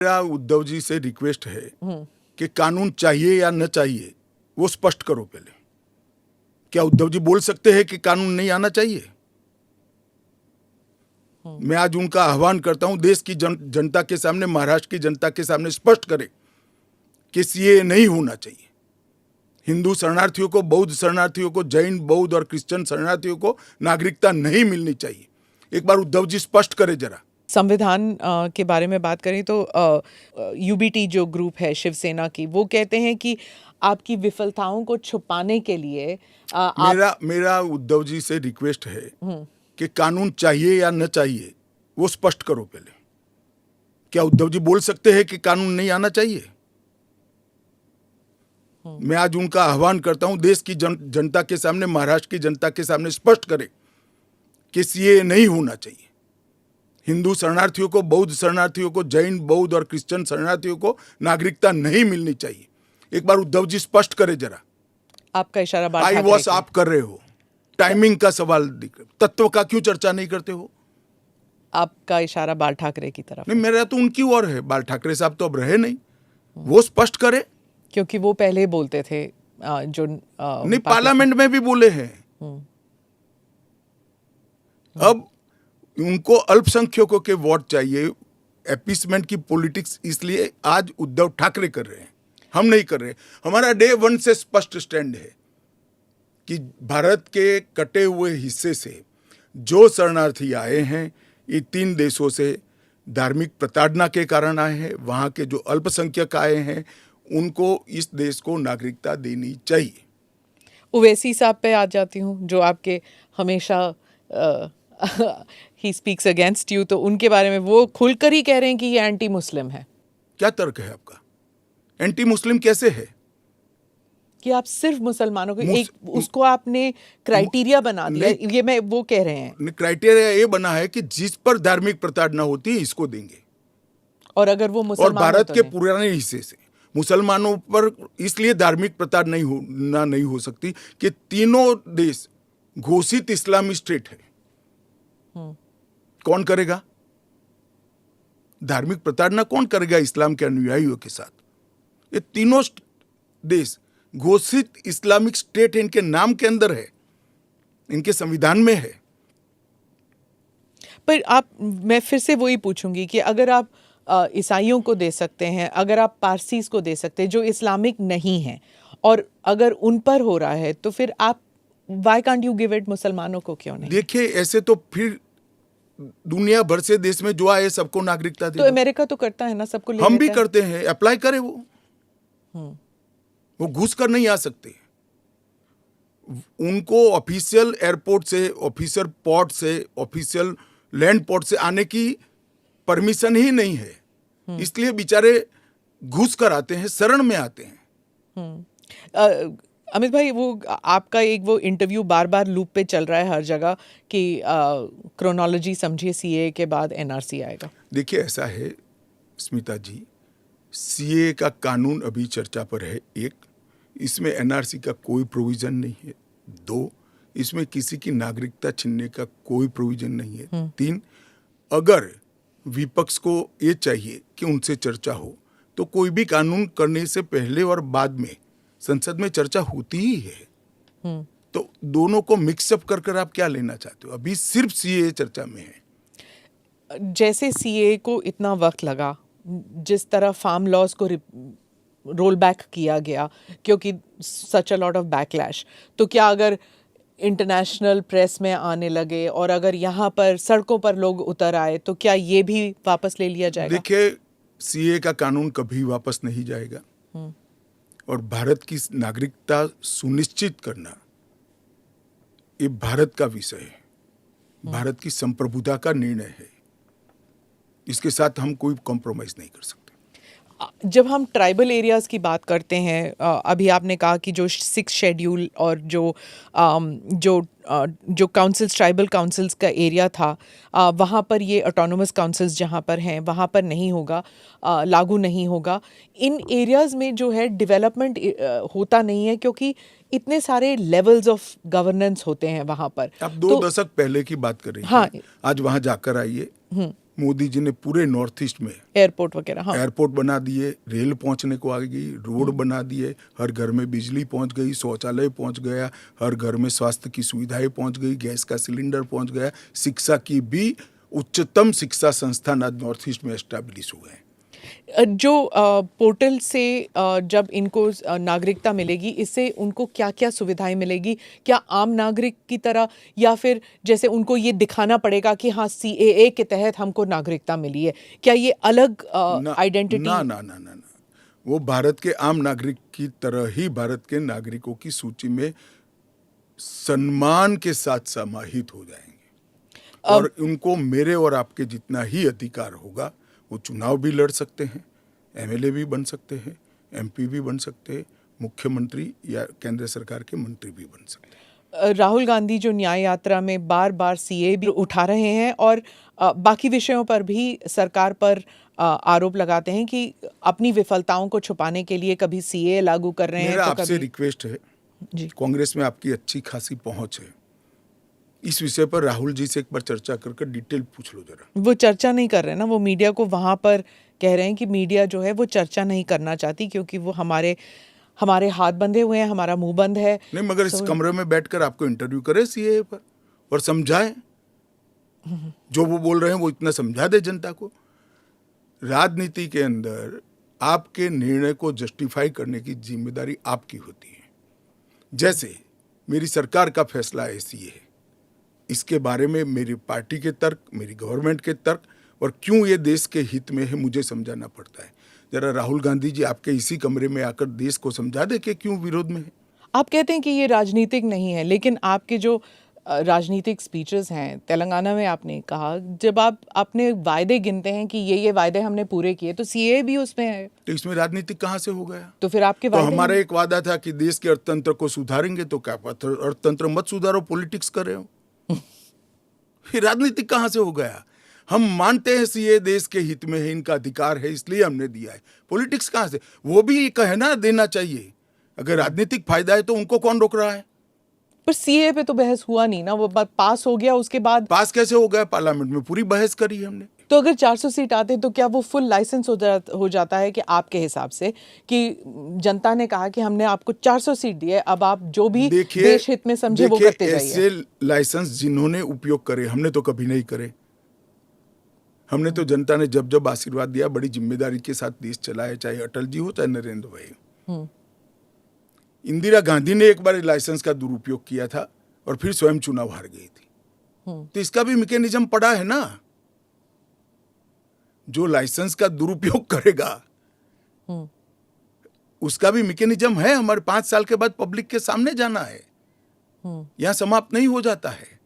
मेरा उद्धव जी से रिक्वेस्ट है कि कानून चाहिए या न चाहिए वो स्पष्ट करो पहले। क्या उद्धव जी बोल सकते हैं कि कानून नहीं आना चाहिए? मैं आज उनका आह्वान करता हूं, देश की जनता के सामने, महाराष्ट्र की जनता के सामने स्पष्ट करें कि सीएए नहीं होना चाहिए। हिंदू शरणार्थियों को, बौद्ध शरणार्थियों को, जैन, बौद्ध और क्रिश्चियन शरणार्थियों को नागरिकता नहीं मिलनी चाहिए। एक बार उद्धव जी स्पष्ट करें जरा। संविधान के बारे में बात करें तो यूबीटी जो ग्रुप है शिवसेना की, वो कहते हैं कि आपकी विफलताओं को छुपाने के लिए मेरा उद्धव जी से रिक्वेस्ट है कि कानून चाहिए या न चाहिए वो स्पष्ट करो पहले। क्या उद्धव जी बोल सकते हैं कि कानून नहीं आना चाहिए? मैं आज उनका आह्वान करता हूं, देश की जनता के सामने, महाराष्ट्र की जनता के सामने स्पष्ट करें कि सीएए नहीं होना चाहिए। हिंदू शरणार्थियों को, बौद्ध शरणार्थियों को, जैन, बौद्ध और क्रिश्चियन शरणार्थियों को नागरिकता नहीं मिलनी चाहिए। एक बार उद्धव जी स्पष्ट करें जरा। आपका इशारा बात आई वॉस आप कर रहे हो, टाइमिंग का सवाल, तत्व का क्यों चर्चा नहीं करते हो? आपका इशारा बाल ठाकरे की तरफ। नहीं, मेरा तो उनकी ओर है। बाल ठाकरे साहब तो अब रहे नहीं, वो स्पष्ट करे। क्योंकि वो पहले बोलते थे जो नहीं, पार्लियामेंट में भी बोले हैं। अब उनको अल्पसंख्यकों के वोट चाहिए। एपीसमेंट की पॉलिटिक्स इसलिए आज उद्धव ठाकरे कर रहे हैं, हम नहीं कर रहे। हमारा डे वन से स्पष्ट स्टैंड है कि भारत के कटे हुए हिस्से से जो शरणार्थी आए हैं, ये 3 देशों से धार्मिक प्रताड़ना के कारण आए हैं। वहां के जो अल्पसंख्यक आए हैं, उनको इस देश को नागरिकता देनी चाहिए। ओवैसी साहब पे आ जाती हूँ, जो आपके हमेशा ही स्पीक्स अगेंस्ट यू, तो उनके बारे में वो खुलकर ही कह रहे हैं कि ये एंटी मुस्लिम है। क्या तर्क है आपका? एंटी मुस्लिम कैसे है? कि आप सिर्फ मुसलमानों को एक उसको आपने क्राइटेरिया बना दिया, ये मैं वो कह रहे हैं। क्राइटेरिया ये बना है कि जिस पर धार्मिक प्रताड़ना होती है इसको देंगे, और अगर वो मुसलमान, और भारत के पुराने हिस्से से मुसलमानों पर इसलिए धार्मिक प्रताड़ना नहीं हो सकती कि तीनों देश घोषित इस्लामी स्टेट है। कौन करेगा धार्मिक प्रताड़ना? कौन करेगा इस्लाम के अनुयायियों के साथ? ये तीनों देश घोषित इस्लामिक स्टेट है, इनके नाम के अंदर है, इनके संविधान में है। पर मैं फिर से वही पूछूंगी कि अगर आप ईसाइयों को दे सकते हैं, अगर आप पारसीज को दे सकते हैं जो इस्लामिक नहीं है, और अगर उन पर हो रहा है, तो फिर आप why can't you give it मुसलमानों को क्यों नहीं? देखिए, ऐसे तो फिर दुनिया भर से देश में जो आए सबको नागरिकता दे। तो अमेरिका तो करता है ना, सबको ले हम भी है। करते हैं, अप्लाई करे वो घुस कर नहीं आ सकते। उनको ऑफिशियल एयरपोर्ट से, ऑफिशियल पोर्ट से, ऑफिशियल लैंड पोर्ट से आने की परमिशन ही नहीं है। इसलिए बेचारे घुस कर आते हैं, शरण में आते हैं। अमित भाई, वो आपका एक वो इंटरव्यू बार बार लूप पे चल रहा है हर जगह कि क्रोनोलॉजी समझिए, सीए के बाद एनआरसी आएगा। देखिए, ऐसा है स्मिता जी, सीए का कानून अभी चर्चा पर है। एक, इसमें एनआरसी का कोई प्रोविजन नहीं है। 2, इसमें किसी की नागरिकता छीनने का कोई प्रोविजन नहीं है। 3, अगर विपक्ष को ये चाहिए कि उनसे चर्चा हो, तो कोई भी कानून करने से पहले और बाद में संसद में चर्चा होती ही है। तो दोनों को मिक्सअप कर आप क्या लेना चाहते हो? अभी सिर्फ सीए चर्चा में है। जैसे सीए को इतना वक्त लगा, जिस तरह फार्म लॉज को रोल बैक किया गया क्योंकि सच अ लॉट ऑफ बैकलैश, तो क्या अगर इंटरनेशनल प्रेस में आने लगे और अगर यहाँ पर सड़कों पर लोग उतर आए, तो क्या ये भी वापस ले लिया जाएगा? देखिए, सीए का कानून कभी वापस नहीं जाएगा, और भारत की नागरिकता सुनिश्चित करना ये भारत का विषय है, भारत की संप्रभुता का निर्णय है। इसके साथ हम कोई कॉम्प्रोमाइज नहीं कर सकते। जब हम ट्राइबल एरियाज़ की बात करते हैं, अभी आपने कहा कि जो 6 शेड्यूल और जो काउंसिल्स, ट्राइबल काउंसिल्स का एरिया था, वहाँ पर ये ऑटोनोमस काउंसिल्स जहाँ पर हैं वहाँ पर नहीं होगा, लागू नहीं होगा। इन एरियाज़ में जो है डेवलपमेंट होता नहीं है क्योंकि इतने सारे लेवल्स ऑफ गवर्नेंस होते हैं वहाँ पर। आप 2 दशक पहले की बात कर रही हैं। हाँ, आज वहाँ जाकर आइए, मोदी जी ने पूरे नॉर्थ ईस्ट में एयरपोर्ट वगैरह, हाँ। एयरपोर्ट बना दिए, रेल पहुंचने को आ गई, रोड बना दिए, हर घर में बिजली पहुंच गई, शौचालय पहुंच गया, हर घर में स्वास्थ्य की सुविधाएं पहुंच गई, गैस का सिलेंडर पहुंच गया, शिक्षा की भी उच्चतम शिक्षा संस्थान आज नॉर्थ ईस्ट में एस्टैब्लिश हुए हैं। जो पोर्टल से जब इनको नागरिकता मिलेगी, इससे उनको क्या क्या सुविधाएं मिलेगी? क्या आम नागरिक की तरह, या फिर जैसे उनको ये दिखाना पड़ेगा कि हाँ सीएए के तहत हमको नागरिकता मिली है? क्या ये अलग आइडेंटिटी? ना ना ना ना ना, वो भारत के आम नागरिक की तरह ही भारत के नागरिकों की सूची में सम्मान के साथ समाहित हो जाएंगे और उनको मेरे और आपके जितना ही अधिकार होगा। वो चुनाव भी लड़ सकते हैं, एमएलए भी बन सकते हैं, एमपी भी बन सकते हैं, मुख्यमंत्री या केंद्र सरकार के मंत्री भी बन सकते हैं। राहुल गांधी जो न्याय यात्रा में बार बार सीए भी उठा रहे हैं और बाकी विषयों पर भी सरकार पर आरोप लगाते हैं कि अपनी विफलताओं को छुपाने के लिए कभी सीए लागू कर रहे हैं। मेरा तो आपसे कभी रिक्वेस्ट है जी, कांग्रेस में आपकी अच्छी खासी पहुंच है, इस विषय पर राहुल जी से एक बार चर्चा कर डिटेल पूछ लो जरा। वो चर्चा नहीं कर रहे हैं ना, वो मीडिया को वहां पर कह रहे हैं कि मीडिया जो है वो चर्चा नहीं करना चाहती क्योंकि वो हमारे हाथ बंधे हुए हैं, हमारा मुंह बंद है। नहीं, मगर इस कमरे में बैठकर आपको इंटरव्यू करे सीए पर और समझाए, जो वो बोल रहे हैं वो इतना समझा दे जनता को। राजनीति के अंदर आपके निर्णय को जस्टिफाई करने की जिम्मेदारी आपकी होती है। जैसे मेरी सरकार का फैसला ऐसी है, इसके बारे में मेरी पार्टी के तर्क, मेरी गवर्नमेंट के तर्क और क्यों ये देश के हित में है मुझे समझाना पड़ता है। जरा राहुल गांधी जी आपके इसी कमरे में आकर देश को समझा दे कि क्यों विरोध में है। आप कहते हैं कि ये राजनीतिक नहीं है, लेकिन आपके जो राजनीतिक स्पीचेस हैं, तेलंगाना में आपने कहा, जब आप अपने वायदे गिनते हैं कि ये वायदे हमने पूरे किए, तो सीए भी उसमें है। तो इसमें राजनीतिक कहाँ से हो गया? तो फिर आपके तो वायदे हमारा एक वादा था कि देश के अर्थतंत्र को सुधारेंगे, तो क्या अर्थतंत्र मत सुधारो, पॉलिटिक्स कर रहे हो। फिर राजनीतिक कहाँ से हो गया? हम मानते हैं सीए देश के हित में है, इनका अधिकार है इसलिए हमने दिया है। पॉलिटिक्स कहाँ से? वो भी कहे ना देना चाहिए। अगर राजनीतिक फायदा है तो उनको कौन रोक रहा है? पर सीए पे तो बहस हुआ नहीं ना, वो पास हो गया, उसके बाद पास कैसे हो गया? पार्लियामेंट में पूरी बहस करी हमने। तो अगर 400 सीट आते तो क्या वो फुल लाइसेंस हो जाता है कि आपके हिसाब से कि जनता ने कहा कि हमने आपको 400 सीट दी है, अब आप जो भी देश हित में समझे वो करते जाइए। ऐसे लाइसेंस जिन्होंने उपयोग करे, हमने तो कभी नहीं करे। हमने तो जनता ने जब जब आशीर्वाद दिया बड़ी जिम्मेदारी के साथ देश चलाया, चाहे अटल जी हो चाहे नरेंद्र भाई। इंदिरा गांधी ने एक बार लाइसेंस का दुरुपयोग किया था और फिर स्वयं चुनाव हार गई थी। तो इसका भी मैकेनिज्म पड़ा है ना। जो लाइसेंस का दुरुपयोग करेगा उसका भी मैकेनिज्म है। हमारे 5 साल के बाद पब्लिक के सामने जाना है, यहां समाप्त नहीं हो जाता है।